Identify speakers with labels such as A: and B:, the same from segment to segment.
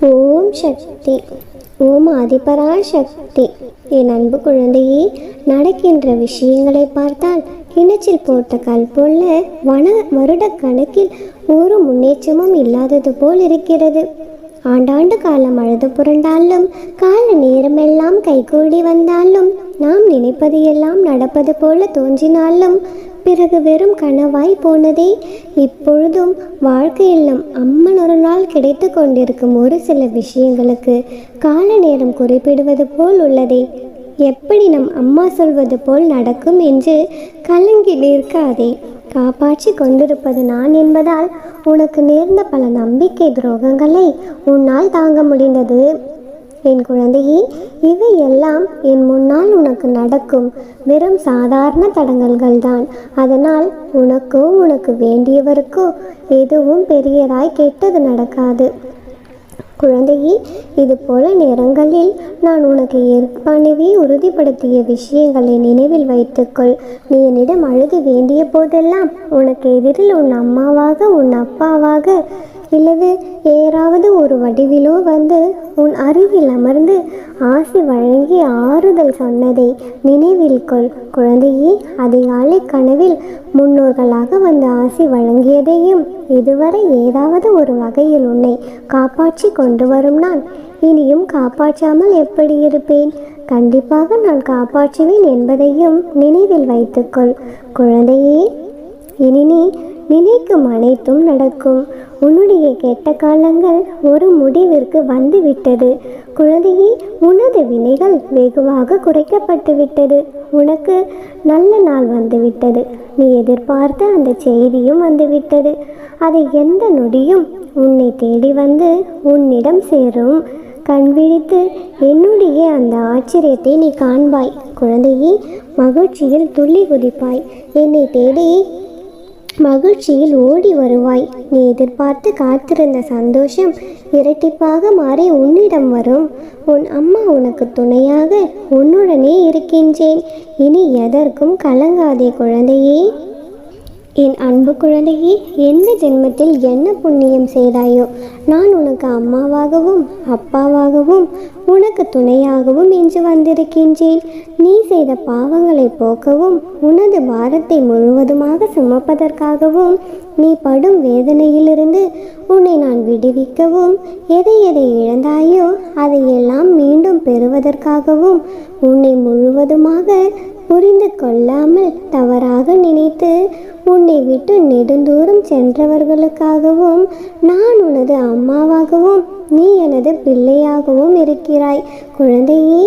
A: ஓம் சக்தி. ஓம் ஆதிபரா சக்தி. என் அன்பு குழந்தையே, நடக்கின்ற விஷயங்களை பார்த்தால் கிணற்றில் போட்ட கல் போல வருட கணக்கில் ஒரு முன்னேற்றமும் இல்லாதது போல் இருக்கிறது. ஆண்டாண்டு காலம் அழுது புரண்டாலும், கால நேரமெல்லாம் கைகூடி வந்தாலும், நாம் நினைப்பது எல்லாம் நடப்பது போல தோன்றினாலும் பிறகு வெறும் கனவாய் போனதே. இப்பொழுதும் வாழ்க்கையில் நம் அம்மன் ஒரு நாள் கிடைத்து கொண்டிருக்கும் ஒரு சில விஷயங்களுக்கு கால நேரம் குறிப்பிடுவது போல் உள்ளதே. எப்படி நம் அம்மா சொல்வது போல் நடக்கும் என்று கலங்கி நிற்காதே. காப்பாற்றி கொண்டிருப்பது நான் என்பதால் உனக்கு நேர்ந்த பல நம்பிக்கை துரோகங்களை உன்னால் தாங்க முடிந்தது. என் குழந்தையே, இவை எல்லாம் என் முன்னால் உனக்கு நடக்கும் வெறும் சாதாரண தடங்கல்கள் தான். அதனால் உனக்கோ உனக்கு வேண்டியவருக்கோ எதுவும் பெரியதாய் கெட்டது நடக்காது. குழந்தையே, இது போல நேரங்களில் நான் உனக்கு ஏற்கனவே உறுதிப்படுத்திய விஷயங்களை நினைவில் வைத்துக்கொள். நீ என்னிடம் அழுது வேண்டிய போதெல்லாம் உனக்கு எதிரில் உன் அம்மாவாக, உன் அப்பாவாக, இல்லது ஏறாவது ஒரு வடிவிலோ வந்து உன் அருகில் அமர்ந்து ஆசி வழங்கி ஆறுதல் சொன்னதை நினைவில் கொள். குழந்தையே, அதிகாலை கனவில் முன்னோர்களாக வந்து ஆசி வழங்கியதையும், இதுவரை ஏதாவது ஒரு வகையில் உன்னை காப்பாற்றி கொண்டு வரும் நான் இனியும் காப்பாற்றாமல் எப்படி இருப்பேன்? கண்டிப்பாக நான் காப்பாற்றுவேன் என்பதையும் நினைவில் வைத்துக்கொள். குழந்தையே, இனி நீ நினைக்கும் அனைத்தும் நடக்கும். உன்னுடைய கெட்ட காலங்கள் ஒரு முடிவிற்கு வந்துவிட்டது. குழந்தையே, உனது வினைகள் வெகுவாக குறைக்கப்பட்டு விட்டது. உனக்கு நல்ல நாள் வந்துவிட்டது. நீ எதிர்பார்த்த அந்த செய்தியும் வந்துவிட்டது. அதை எந்த நொடியும் உன்னை தேடி வந்து உன்னிடம் சேரும். கண் விழித்து என்னுடைய அந்த ஆச்சரியத்தை நீ காண்பாய். குழந்தையே, மகிழ்ச்சியில் துள்ளி குதிப்பாய். என்னை தேடி மகிழ்ச்சியில் ஓடி வருவாய். நீ எதிர்பார்த்து காத்திருந்த சந்தோஷம் இரட்டிப்பாக மாறி உன்னிடம் வரும். உன் அம்மா உனக்கு துணையாக உன்னுடனே இருக்கின்றேன். இனி எதற்கும் கலங்காதே குழந்தையே. என் அன்பு குழந்தையே, எந்த ஜென்மத்தில் என்ன புண்ணியம் செய்தாயோ நான் உனக்கு அம்மாவாகவும் அப்பாவாகவும் உனக்கு துணையாகவும் இன்று வந்திருக்கின்றேன். நீ செய்த பாவங்களை போக்கவும், உனது பாரத்தை முழுவதுமாக சுமப்பதற்காகவும், நீ படும் வேதனையிலிருந்து உன்னை நான் விடுவிக்கவும், எதை எதை இழந்தாயோ அதையெல்லாம் மீண்டும் பெறுவதற்காகவும், உன்னை முழுவதுமாக புரிந்து கொள்ளாமல் தவறாக நினைத்து உன்னை விட்டு நெடுந்தூரம் சென்றவர்களுக்காகவும் நான் உனது அம்மாவாகவும் நீ எனது பிள்ளையாகவும் இருக்கிறாய். குழந்தையே,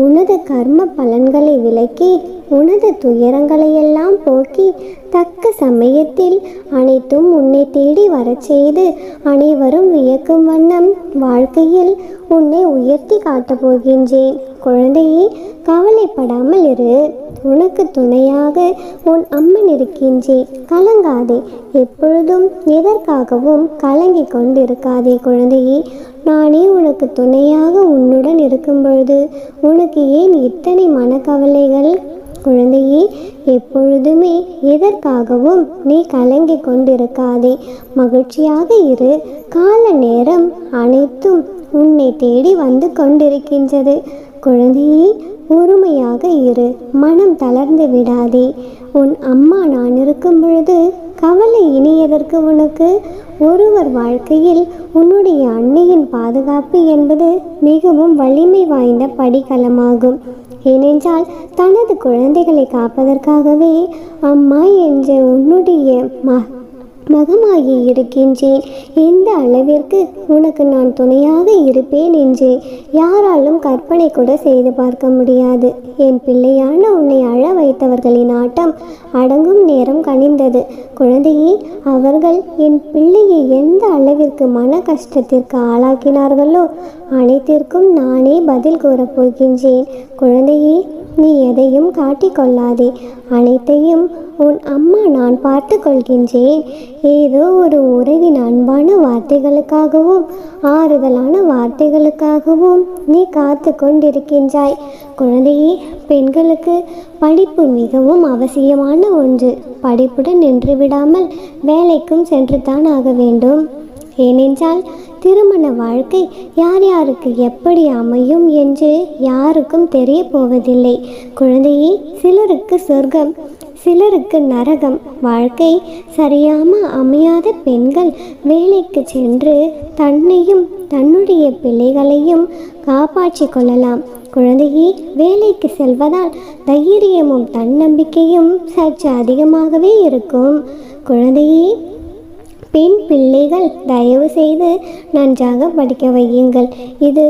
A: உனது கர்ம பலன்களை விலக்கி உனது துயரங்களையெல்லாம் போக்கி தக்க சமயத்தில் அனைத்தும் உன்னை தேடி வரச் செய்து அனைவரும் வியக்கும் வண்ணம் வாழ்க்கையில் உன்னை உயர்த்தி காட்டப் போகின்றேன். குழந்தையே, கவலைப்படாமல் இரு. உனக்கு துணையாக உன் அம்மன் இருக்கின்றேன். கலங்காதே. எப்பொழுதும் எதற்காகவும் கலங்கி கொண்டிருக்காதே குழந்தையே. நானே உனக்கு துணையாக உன்னுடன் இருக்கும் பொழுது உனக்கு ஏன் இத்தனை மனக்கவலைகள்? குழந்தையே, எப்பொழுதுமே எதற்காகவும் நீ கலங்கி கொண்டிருக்காதே. மகிழ்ச்சியாக இரு. கால நேரம் அனைத்தும் உன்னை தேடி வந்து கொண்டிருக்கின்றது. குழந்தையே, பொறுமையாக இரு. மனம் தளர்ந்து விடாதே. உன் அம்மா நான் இருக்கும் பொழுது கவலை இனி எதற்கு உனக்கு? ஒருவர் வாழ்க்கையில் உன்னுடைய அன்னையின் பாதுகாப்பு என்பது மிகவும் வலிமை வாய்ந்த படிக்கலமாகும். ஏனென்றால் தனது குழந்தைகளை காப்பதற்காகவே அம்மா என்ற உன்னுடைய மகமாகி இருக்கின்றேன். எந்த அளவிற்கு உனக்கு நான் துணையாக இருப்பேன் என்று யாராலும் கற்பனை கூட செய்து பார்க்க முடியாது. என் பிள்ளையான உன்னை அழ வைத்தவர்களின் ஆட்டம் அடங்கும் நேரம் கனிந்தது. குழந்தையே, அவர்கள் என் பிள்ளையை எந்த அளவிற்கு மன கஷ்டத்திற்கு ஆளாக்கினார்களோ அனைத்திற்கும் நானே பதில் கூறப்போகின்றேன். குழந்தையே, நீ எதையும் காட்டிக்கொள்ளாதே. அனைத்தையும் உன் அம்மா நான் பார்த்து கொள்கின்றேன். ஏதோ ஒரு உறவின் அன்பான வார்த்தைகளுக்காகவும் ஆறுதலான வார்த்தைகளுக்காகவும் நீ காத்து கொண்டிருக்கின்றாய். குழந்தையே, பெண்களுக்கு படிப்பு மிகவும் அவசியமான ஒன்று. படிப்புடன் நின்று விடாமல் வேலைக்கும் சென்றுதான் ஆக வேண்டும். ஏனென்றால் திருமண வாழ்க்கை யார் யாருக்கு எப்படி அமையும் என்று யாருக்கும் தெரிய போவதில்லை. குழந்தையே, சிலருக்கு சொர்க்கம், சிலருக்கு நரகம். வாழ்க்கை சரியாம அமையாத பெண்கள் வேலைக்கு சென்று தன்னையும் தன்னுடைய பிள்ளைகளையும் காப்பாற்றி கொள்ளலாம். குழந்தையே, வேலைக்கு செல்வதால் தைரியமும் தன்னம்பிக்கையும் சற்று அதிகமாகவே இருக்கும். குழந்தையே, பெண் பிள்ளைகள் தயவு செய்து நன்றாக படிக்க வையுங்கள். இது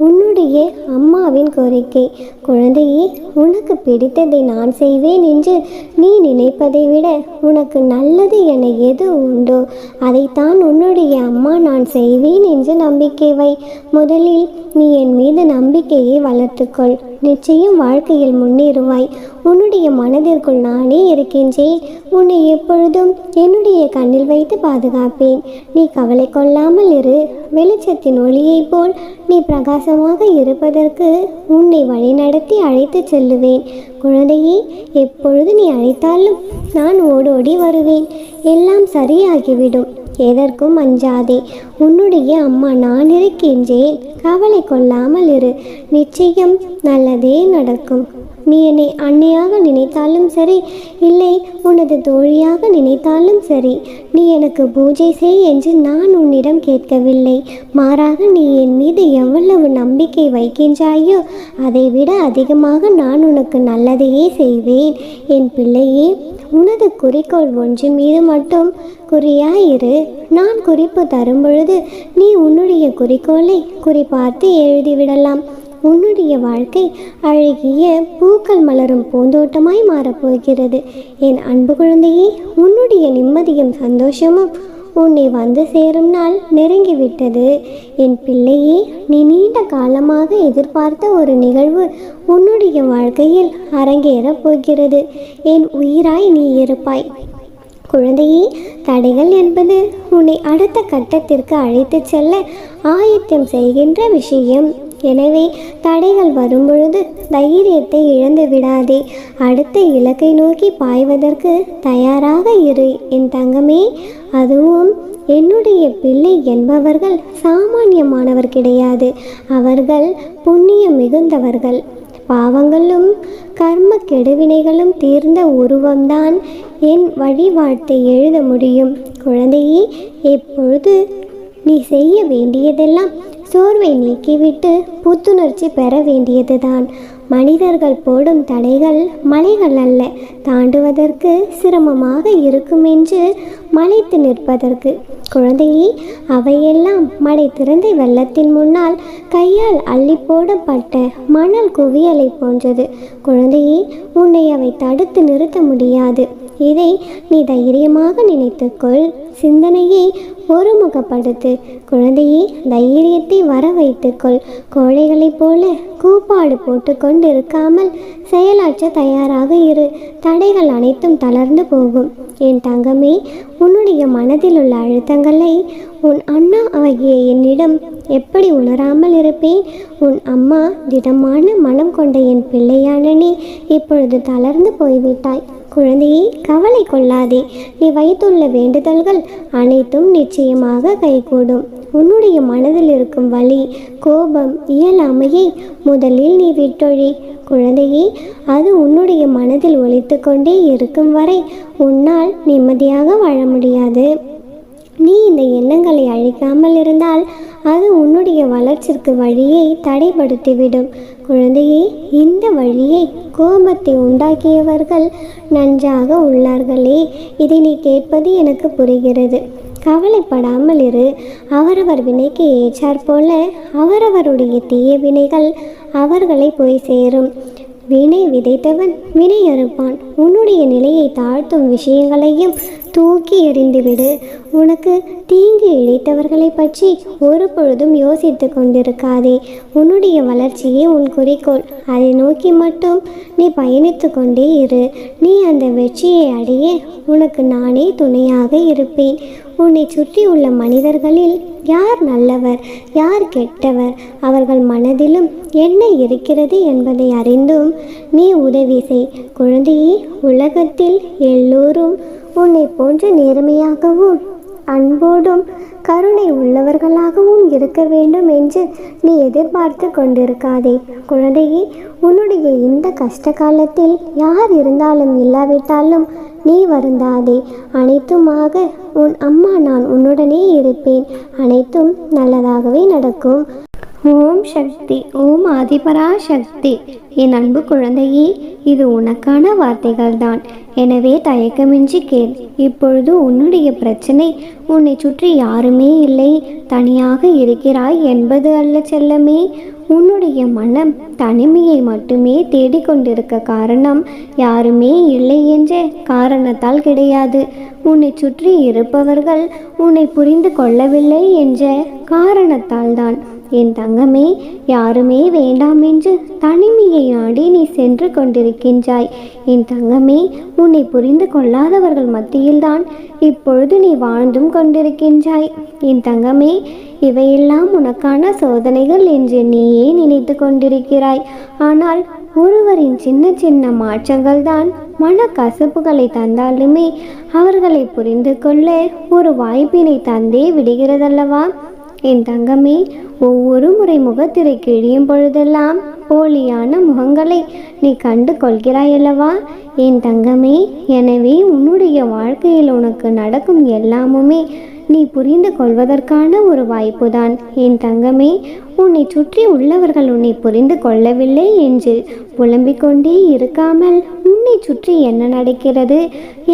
A: உன்னுடைய அம்மாவின் கோரிக்கை. குழந்தையே, உனக்கு பிடித்ததை நான் செய்வேன் என்று நீ நினைப்பதை விட உனக்கு நல்லது என எது உண்டோ அதைத்தான் உன்னுடைய அம்மா நான் செய்வேன் என்று நம்பிக்கை வை. முதலில் நீ என் மீது நம்பிக்கையை வளர்த்துக்கொள். நிச்சயம் வாழ்க்கையில் முன்னேறுவாய். உன்னுடைய மனதிற்குள் நானே இருக்கின்றேன். உன்னை எப்பொழுதும் என்னுடைய கண்ணில் வைத்து பாதுகாப்பேன். நீ கவலை கொள்ளாமல் இரு. வெளிச்சத்தின் ஒளியைப் போல் நீ பிரகாசமாக இருப்பதற்கு உன்னை வழிநடத்தி அழைத்து செல்லுவேன். குழந்தையே, எப்பொழுது நீ அழைத்தாலும் நான் ஓடோடி வருவேன். எல்லாம் சரியாகிவிடும். எதற்கும் அஞ்சாதே. உன்னுடைய அம்மா நான் இருக்கின்றேன். கவலை கொள்ளாமல் இரு. நிச்சயம் நல்லதே நடக்கும். நீ என்னை அன்னையாக நினைத்தாலும் சரி, இல்லை உனது தோழியாக நினைத்தாலும் சரி, நீ எனக்கு பூஜை செய் என்று நான் உன்னிடம் கேட்கவில்லை. மாறாக நீ என் மீது எவ்வளவு நம்பிக்கை வைக்கின்றாயோ அதைவிட அதிகமாக நான் உனக்கு நல்லதையே செய்வேன். என் பிள்ளையே, உனது குறிக்கோள் ஒன்று மீது மட்டும் குறியாயிரு. நான் குறிப்பு தரும் பொழுது நீ உன்னுடைய குறிக்கோளை குறிப்பார்த்து எழுதிவிடலாம். உன்னுடைய வாழ்க்கை அழகிய பூக்கள் மலரும் பூந்தோட்டமாய் மாறப்போகிறது. என் அன்பு குழந்தையே, உன்னுடைய நிம்மதியும் சந்தோஷமும் உன்னை வந்து சேரும் நாள் நெருங்கிவிட்டது. என் பிள்ளையே, நீ நீண்ட காலமாக எதிர்பார்த்த ஒரு நிகழ்வு உன்னுடைய வாழ்க்கையில் அரங்கேறப் போகிறது. என் உயிராய் நீ இருப்பாய். குழந்தையே, தடைகள் என்பது உன்னை அடுத்த கட்டத்திற்கு அழைத்து செல்ல ஆயத்தம் செய்கின்ற விஷயம். எனவே தடைகள் வரும்பொழுது தைரியத்தை இழந்து விடாதே. அடுத்த இலக்கை நோக்கி பாய்வதற்கு தயாராக இரு என் தங்கமே. அதுவும் என்னுடைய பிள்ளை என்பவர்கள் சாமானியமானவர் கிடையாது. அவர்கள் புண்ணியம் மிகுந்தவர்கள். பாவங்களும் கர்ம கெடுவினைகளும் தீர்ந்த உருவம்தான் என் வழிபாட்டை எழுத முடியும். குழந்தையே, எப்பொழுது நீ செய்ய வேண்டியதெல்லாம் சோர்வை நீக்கிவிட்டு புத்துணர்ச்சி பெற வேண்டியதுதான். மனிதர்கள் போடும் தடைகள் மலைகள் அல்ல, தாண்டுவதற்கு சிரமமாக இருக்கும் என்று மலைத்து நிற்பதற்கு. குழந்தையே, அவையெல்லாம் மடை திறந்த வெள்ளத்தின் முன்னால் கையால் அள்ளி போடப்பட்ட மணல் குவியலை போன்றது. குழந்தையே, உன்னை அவை தடுத்து நிறுத்த முடியாது. இதை நீ தைரியமாக நினைத்துக்கொள். சிந்தனையை ஒருமுகப்படுத்து. குழந்தையே, தைரியத்தை வர வைத்துக்கொள். கோழைகளைப் போல கூப்பாடு போட்டு கொண்டு இருக்காமல் செயலாற்ற தயாராக இரு. தடைகள் அனைத்தும் தளர்ந்து போகும். என் தங்கமே, உன்னுடைய மனதில் உள்ள அழுத்தங்களை உன் அண்ணா ஆகிய என்னிடம் எப்படி உணராமல் இருப்பேன்? உன் அம்மா திடமான மனம் கொண்ட என் பிள்ளையான நீ இப்பொழுது தளர்ந்து போய்விட்டாய். குழந்தையை, கவலை கொள்ளாதே. நீ வைத்துள்ள வேண்டுதல்கள் அனைத்தும் நிச்சயமாக கைகூடும். உன்னுடைய மனதில் இருக்கும் வலி, கோபம், இயலாமையை முதலில் நீ விட்டொழி. குழந்தையே, அது உன்னுடைய மனதில் ஒலித்து கொண்டே இருக்கும் வரை உன்னால் நிம்மதியாக வாழ முடியாது. நீ இந்த எண்ணங்களை அழிக்காமல் இருந்தால் அது உன்னுடைய வளர்ச்சிக்கு வழியை தடைப்படுத்திவிடும். குழந்தையே, இந்த வழியை கோபத்தை உண்டாக்கியவர்கள் நன்றாக உள்ளார்களே. இதை நீ கேட்பது எனக்கு புரிகிறது. கவலைப்படாமல் இரு. அவரவர் வினைக்கு ஏற்றாற் போல அவரவருடைய தீய வினைகள் அவர்களை போய் சேரும். வினை விதைத்தவன் வினை அறுப்பான். உன்னுடைய நிலையை தாழ்த்தும் விஷயங்களையும் தூக்கி எறிந்துவிடு. உனக்கு தீங்கு இழைத்தவர்களை பற்றி ஒரு பொழுதும் யோசித்து கொண்டிருக்காதே. உன்னுடைய வளர்ச்சியே உன் குறிக்கோள். அதை நோக்கி மட்டும் நீ பயணித்து கொண்டே இரு. நீ அந்த வெற்றியை அடைய உனக்கு நானே துணையாக இருப்பேன். உன்னை சுற்றி உள்ள மனிதர்களில் யார் நல்லவர், யார் கெட்டவர், அவர்கள் மனதிலும் என்ன இருக்கிறது என்பதை அறிந்தும் நீ உதவி செய். குழந்தையே, உலகத்தில் எல்லோரும் உன்னை போன்ற நேர்மையாகவும் அன்போடும் கருணை உள்ளவர்களாகவும் இருக்க வேண்டும் என்று நீ எதிர்பார்த்து கொண்டிருக்காதே. குழந்தையே, உன்னுடைய இந்த கஷ்ட காலத்தில் யார் இருந்தாலும் இல்லாவிட்டாலும் நீ வருந்தாதே. அனைத்துமாக உன் அம்மா நான் உன்னுடனே இருப்பேன். அனைத்தும் நல்லதாகவே நடக்கும். ஓம் சக்தி, ஓம் ஆதிபரா சக்தி. என் அன்பு குழந்தையே, இது உனக்கான வார்த்தைகள்தான். எனவே தயக்கமின்றி கேள். இப்பொழுது உன்னுடைய பிரச்சனை உன்னை சுற்றி யாருமே இல்லை, தனியாக இருக்கிறாய் என்பது அல்ல செல்லமே. உன்னுடைய மனம் தனிமையை மட்டுமே தேடிக்கொண்டிருக்க காரணம் யாருமே இல்லை என்ற காரணத்தால் கிடையாது. உன்னை சுற்றி இருப்பவர்கள் உன்னை புரிந்து கொள்ளவில்லை என்ற காரணத்தால் தான். என் தங்கமே, யாருமே வேண்டாம் என்று தனிமையை நாடி நீ சென்று கொண்டிருக்கின்றாய். என் தங்கமே, உன்னை புரிந்து கொள்ளாதவர்கள் மத்தியில்தான் இப்பொழுது நீ வாழ்ந்தும் கொண்டிருக்கின்றாய். என் தங்கமே, இவையெல்லாம் உனக்கான சோதனைகள் என்று நீயே நினைத்து கொண்டிருக்கிறாய். ஆனால் ஒருவரின் சின்ன சின்ன மாற்றங்கள் தான் மன கசப்புகளை தந்தாலுமே அவர்களை புரிந்து கொள்ள ஒரு வாய்ப்பினை தந்தே விடுகிறதல்லவா? என் தங்கமே, ஒவ்வொரு முறை முகத்திரை கிழியும் பொழுதெல்லாம் போலியான முகங்களை நீ கண்டு கொள்கிறாயல்லவா? என் தங்கமே, எனவே உன்னுடைய வாழ்க்கையில் உனக்கு நடக்கும் எல்லாமுமே நீ புரிந்து கொள்வதற்கான ஒரு வாய்ப்புதான். என் தங்கமே, உன்னை சுற்றி உள்ளவர்கள் உன்னை புரிந்து கொள்ளவில்லை என்று புலம்பிக் கொண்டே இருக்காமல் உன்னை சுற்றி என்ன நடக்கிறது,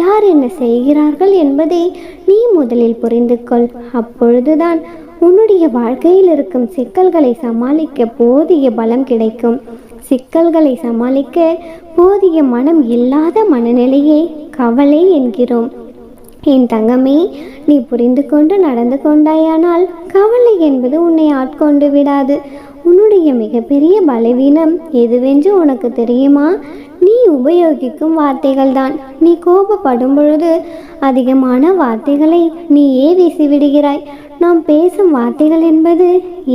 A: யார் என்ன செய்கிறார்கள் என்பதை நீ முதலில் புரிந்து கொள். அப்பொழுதுதான் உன்னுடைய வாழ்க்கையில் இருக்கும் சிக்கல்களை சமாளிக்க போதிய பலம் கிடைக்கும். சிக்கல்களை சமாளிக்க போதிய மனம் இல்லாத மனநிலையை கவலை என்கிறோம். என் தங்கமே, நீ புரிந்து கொண்டு நடந்து கொண்டாயானால் கவலை என்பது உன்னை ஆட்கொண்டு விடாது. உன்னுடைய மிகப்பெரிய பலவீனம் எதுவென்று உனக்கு தெரியுமா? நீ உபயோகிக்கும் வார்த்தைகள் தான். நீ கோபப்படும் பொழுது அதிகமான வார்த்தைகளை நீயே வீசிவிடுகிறாய். நாம் பேசும் வார்த்தைகள் என்பது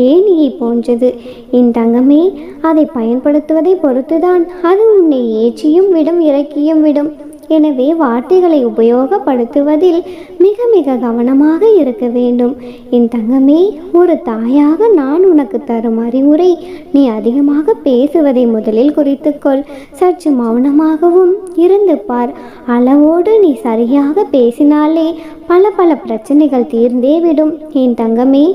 A: ஏணியை போன்றது. என் தங்கமே, அதை பயன்படுத்துவதை பொறுத்துதான் அது உன்னை ஏற்றியும் விடும், இறக்கியும் விடும். எனவே வார்த்தைகளை உபயோகப்படுத்துவதில் மிக மிக கவனமாக இருக்க வேண்டும். என் தங்கமே, ஒரு தாயாக நான் உனக்கு தரும் அறிவுரை, நீ அதிகமாக பேசுவதை முதலில் குறித்துக்கொள். சற்று மௌனமாகவும் இருந்து பார். அளவோடு நீ சரியாக பேசினாலே பல பல பிரச்சனைகள் தீர்ந்தே விடும் என் தங்கமே.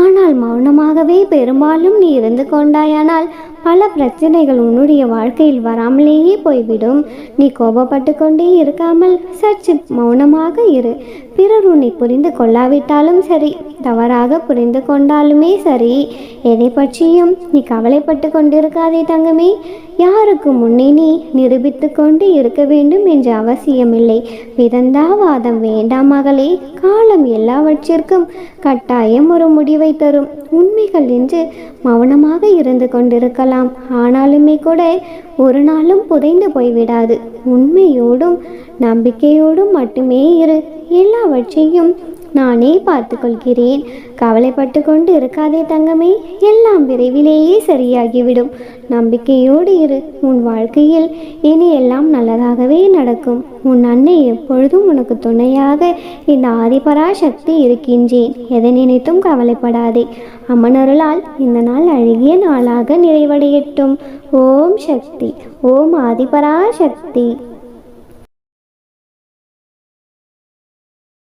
A: ஆனால் மௌனமாகவே பெரும்பாலும் நீ இருந்து கொண்டாயானால் பல பிரச்சனைகள் உன்னுடைய வாழ்க்கையில் வராமலேயே போய்விடும். நீ கோபப்பட்டு கொண்டே இருக்காமல் சற்று மௌனமாக இரு. பிறர் உன்னை புரிந்து கொள்ளாவிட்டாலும் சரி, தவறாக புரிந்து கொண்டாலுமே சரி, எதை பற்றியும் நீ கவலைப்பட்டு கொண்டிருக்காதே தங்கமே. யாருக்கு முன்னே நீ நிரூபித்து கொண்டு இருக்க வேண்டும் என்ற அவசியமில்லை. விதந்தாவாதம் வேண்டாம் மகளே. காலம் எல்லாவற்றிற்கும் கட்டாயம் ஒரு முடிவை தரும். உண்மைகள் என்று மௌனமாக இருந்து கொண்டிருக்கலாம், ஆனாலுமே கூட ஒரு நாளும் புதைந்து போய்விடாது. உண்மையோடும் நம்பிக்கையோடும் மட்டுமே இரு. எல்லாவற்றையும் நானே பார்த்து கொள்கிறேன். கவலைப்பட்டு கொண்டு இருக்காதே தங்கமே. எல்லாம் விரைவிலேயே சரியாகிவிடும். நம்பிக்கையோடு இரு. உன் வாழ்க்கையில் இனி எல்லாம் நல்லதாகவே நடக்கும். உன் அன்னை எப்பொழுதும் உனக்கு துணையாக இந்த ஆதிபராசக்தி இருக்கின்றேன். எதை நினைத்தும் கவலைப்படாதே. அம்மனருளால் இந்த நாள் அழகிய நாளாக நிறைவடையட்டும். ஓம் சக்தி, ஓம் ஆதிபராசக்தி.